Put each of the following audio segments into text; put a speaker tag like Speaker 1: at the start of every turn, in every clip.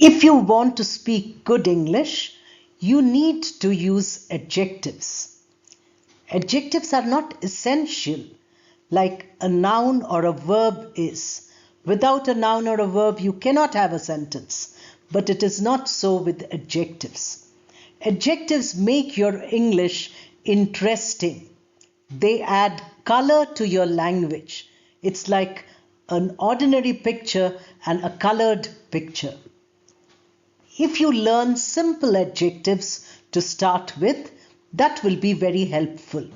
Speaker 1: If you want to speak good English, you need to use adjectives. Adjectives are not essential like a noun or a verb is. Without a noun or a verb, you cannot have a sentence. But it is not so with adjectives. Adjectives make your English interesting. They add color to your language. It's like an ordinary picture and a colored picture. If you learn simple adjectives to start with, that will be very helpful.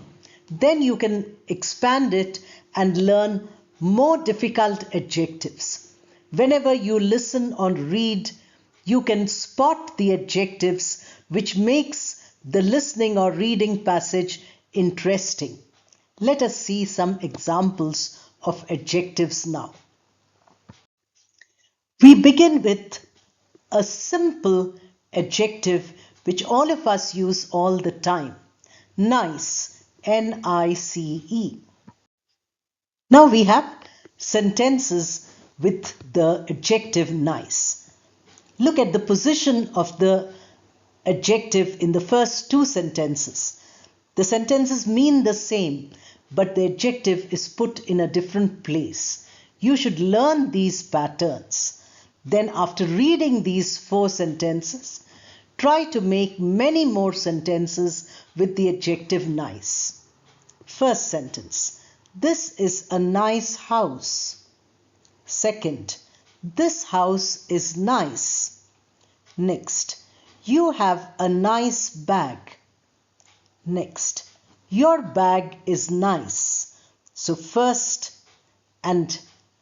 Speaker 1: Then you can expand it and learn more difficult adjectives. Whenever you listen or read, you can spot the adjectives which makes the listening or reading passage interesting. Let us see some examples of adjectives now. We begin with a simple adjective which all of us use all the time. Nice, N-I-C-E. Now we have sentences with the adjective nice. Look at the position of the adjective in the first two sentences. The sentences mean the same, but the adjective is put in a different place. You should learn these patterns. Then after reading these 4 sentences, try to make many more sentences with the adjective nice. First sentence, this is a nice house. Second, this house is nice. Next, you have a nice bag. Next, your bag is nice. So first and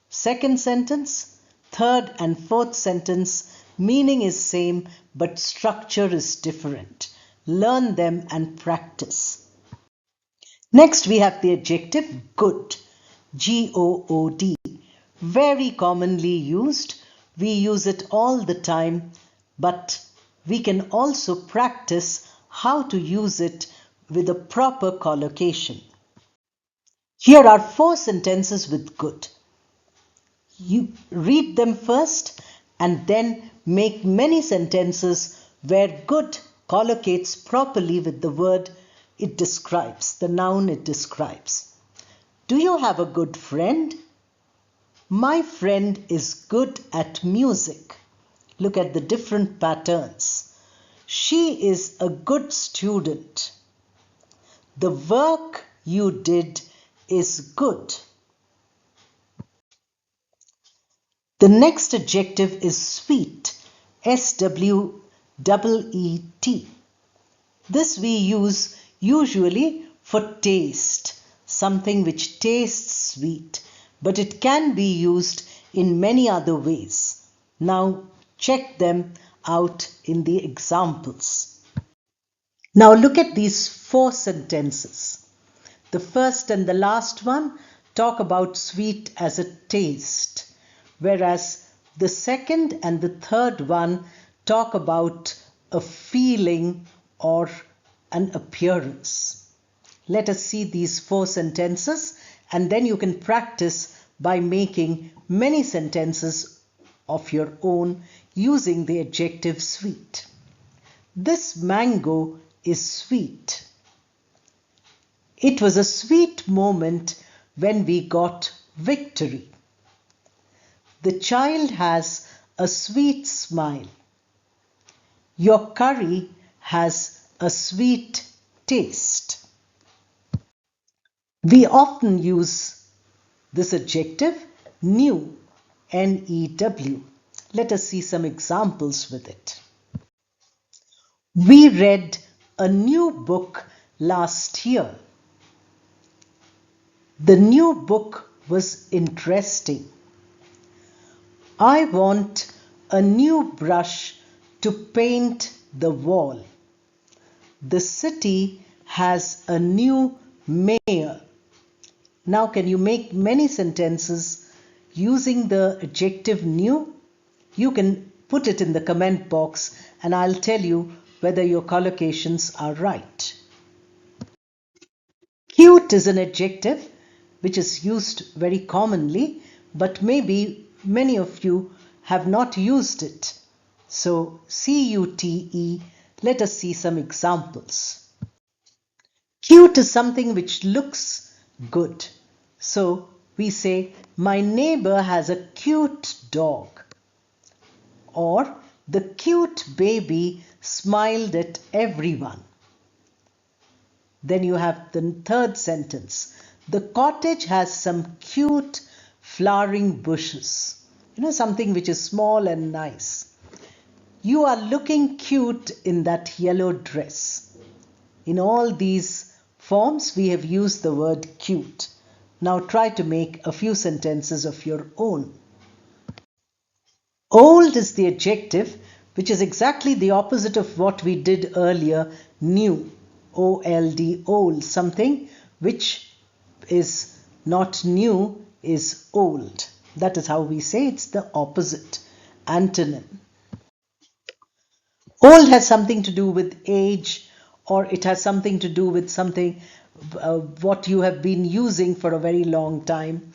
Speaker 1: second sentence, third and fourth sentence, meaning is same but structure is different. Learn them and practice. Next we have the adjective good, G-O-O-D. Very commonly used. We use it all the time, but we can also practice how to use it with a proper collocation. Here are 4 sentences with good. You read them first and then make many sentences where good collocates properly with the word it describes, the noun it describes. Do you have a good friend? My friend is good at music. Look at the different patterns. She is a good student. The work you did is good. The next adjective is sweet, S-W-E-E-T. This we use usually for taste, something which tastes sweet, but it can be used in many other ways. Now check them out in the examples. Now look at these 4 sentences. The first and the last one talk about sweet as a taste, whereas the second and the third one talk about a feeling or an appearance. Let us see these 4 sentences and then you can practice by making many sentences of your own using the adjective sweet. This mango is sweet. It was a sweet moment when we got victory. The child has a sweet smile. Your curry has a sweet taste. We often use this adjective new, N-E-W. Let us see some examples with it. We read a new book last year. The new book was interesting. I want a new brush to paint the wall. The city has a new mayor. Now can you make many sentences using the adjective new? You can put it in the comment box and I'll tell you whether your collocations are right. Cute is an adjective which is used very commonly, but maybe many of you have not used it. So cute, let us see some examples. Cute is something which looks good. So we say, my neighbor has a cute dog. Or the cute baby smiled at everyone. Then you have the third sentence. The cottage has some cute flowering bushes. Something which is small and nice. You are looking cute in that yellow dress. In all these forms, we have used the word cute. Now try to make a few sentences of your own. Old is the adjective, which is exactly the opposite of what we did earlier, new. O-L-D, old. Something which is not new is old. That is how we say it's the opposite, antonym. Old has something to do with age, or it has something to do with something what you have been using for a very long time.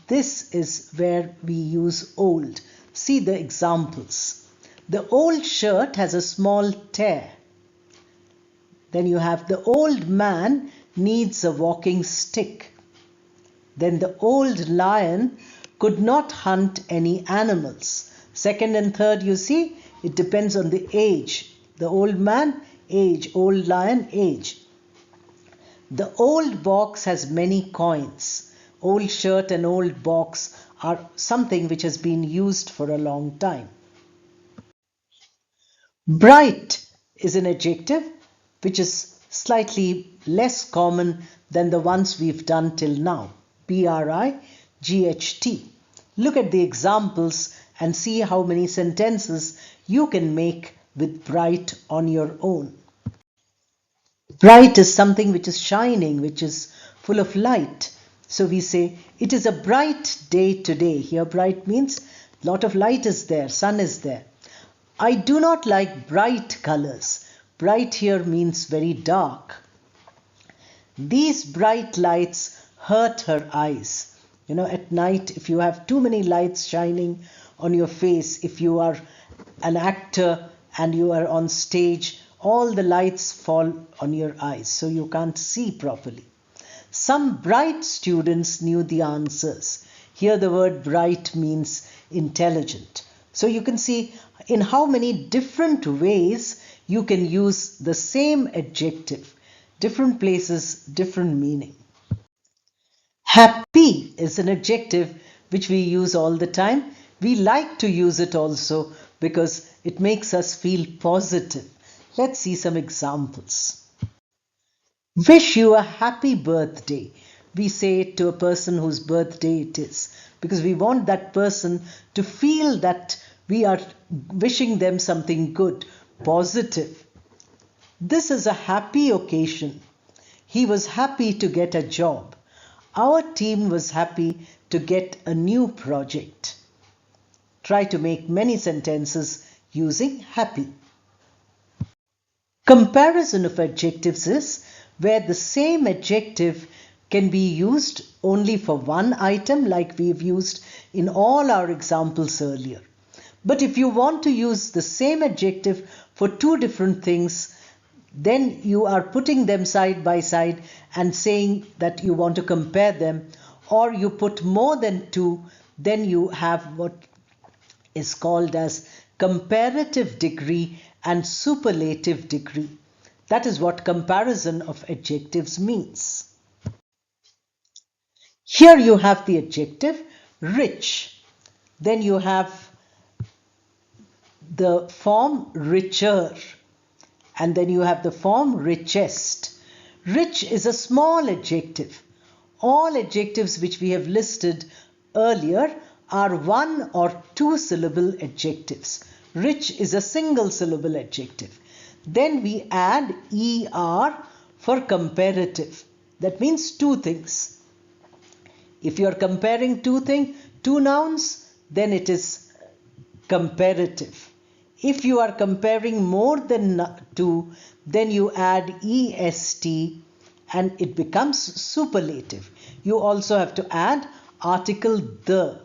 Speaker 1: This is where we use old. See the examples. The old shirt has a small tear. Then you have the old man needs a walking stick. Then the old lion could not hunt any animals. Second and third, you see, it depends on the age. The old man, age. Old lion, age. The old box has many coins. Old shirt and old box are something which has been used for a long time. Bright is an adjective which is slightly less common than the ones we've done till now. B-R-I-G-H-T. Look at the examples and see how many sentences you can make with bright on your own. Bright is something which is shining, which is full of light. So we say, it is a bright day today. Here bright means a lot of light is there, sun is there. I do not like bright colors. Bright here means very dark. These bright lights hurt her eyes. At night, if you have too many lights shining on your face, if you are an actor and you are on stage, all the lights fall on your eyes, so you can't see properly. Some bright students knew the answers. Here the word bright means intelligent. So you can see in how many different ways you can use the same adjective. Different places, different meaning. Happy is an adjective which we use all the time. We like to use it also because it makes us feel positive. Let's see some examples. Wish you a happy birthday. We say it to a person whose birthday it is because we want that person to feel that we are wishing them something good, positive. This is a happy occasion. He was happy to get a job. Our team was happy to get a new project. Try to make many sentences using happy. Comparison of adjectives is where the same adjective can be used only for one item like we've used in all our examples earlier. But if you want to use the same adjective for two different things, then you are putting them side by side and saying that you want to compare them, or you put more than two, then you have what is called as comparative degree and superlative degree. That is what comparison of adjectives means. Here you have the adjective rich. Then you have the form richer. And then you have the form richest. Rich is a small adjective. All adjectives which we have listed earlier are one or two syllable adjectives. Rich is a single syllable adjective. Then we add ER for comparative. That means two things. If you are comparing two nouns, then it is comparative. If you are comparing more than two, then you add EST and it becomes superlative. You also have to add article the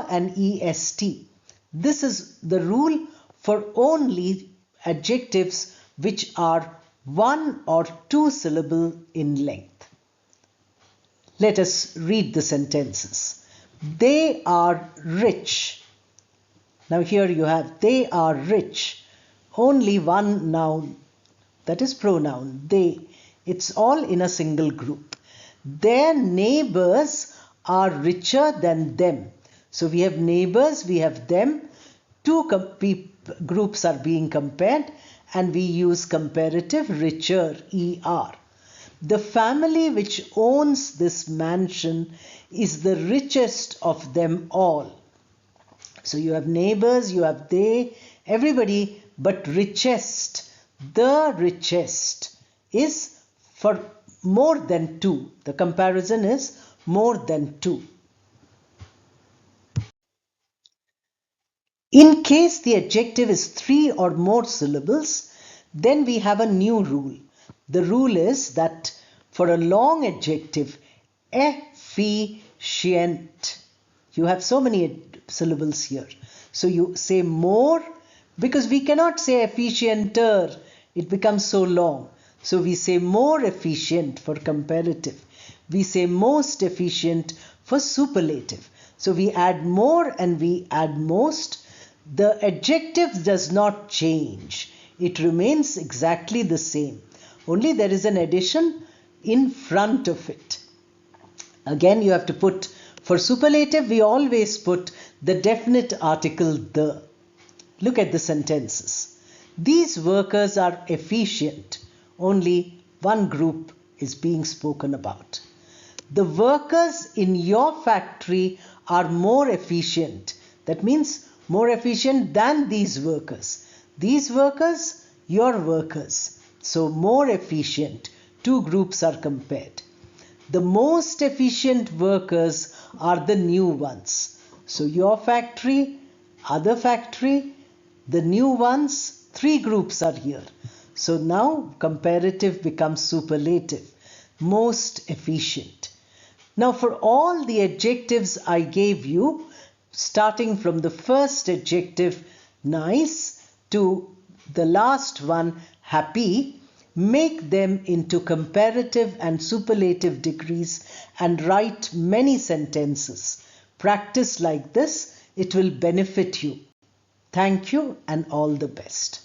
Speaker 1: and EST. This is the rule for only adjectives which are 1 or 2 syllable in length. Let us read the sentences. They are rich. Now here you have they are rich. Only one noun, that is pronoun, they. It's all in a single group. Their neighbors are richer than them. So we have neighbors, we have them. Two groups are being compared and we use comparative richer, ER. The family which owns this mansion is the richest of them all. So you have neighbors, you have they, everybody, but richest, the richest is for more than 2. The comparison is more than 2. In case the adjective is 3 or more syllables, then we have a new rule. The rule is that for a long adjective, efficient, you have so many syllables here. So you say more, because we cannot say efficienter, it becomes so long. So we say more efficient for comparative. We say most efficient for superlative. So we add more and we add most. The adjective does not change. It remains exactly the same. Only there is an addition in front of it. Again, you have to put, for superlative, we always put the definite article the. Look at the sentences. These workers are efficient. Only one group is being spoken about. The workers in your factory are more efficient. That means more efficient than these workers. These workers, your workers. So more efficient. Two groups are compared. The most efficient workers are the new ones. So your factory, other factory, the new ones, 3 groups are here. So now comparative becomes superlative. Most efficient. Now for all the adjectives I gave you, starting from the first adjective, nice, to the last one, happy, make them into comparative and superlative degrees and write many sentences. Practice like this, it will benefit you. Thank you and all the best.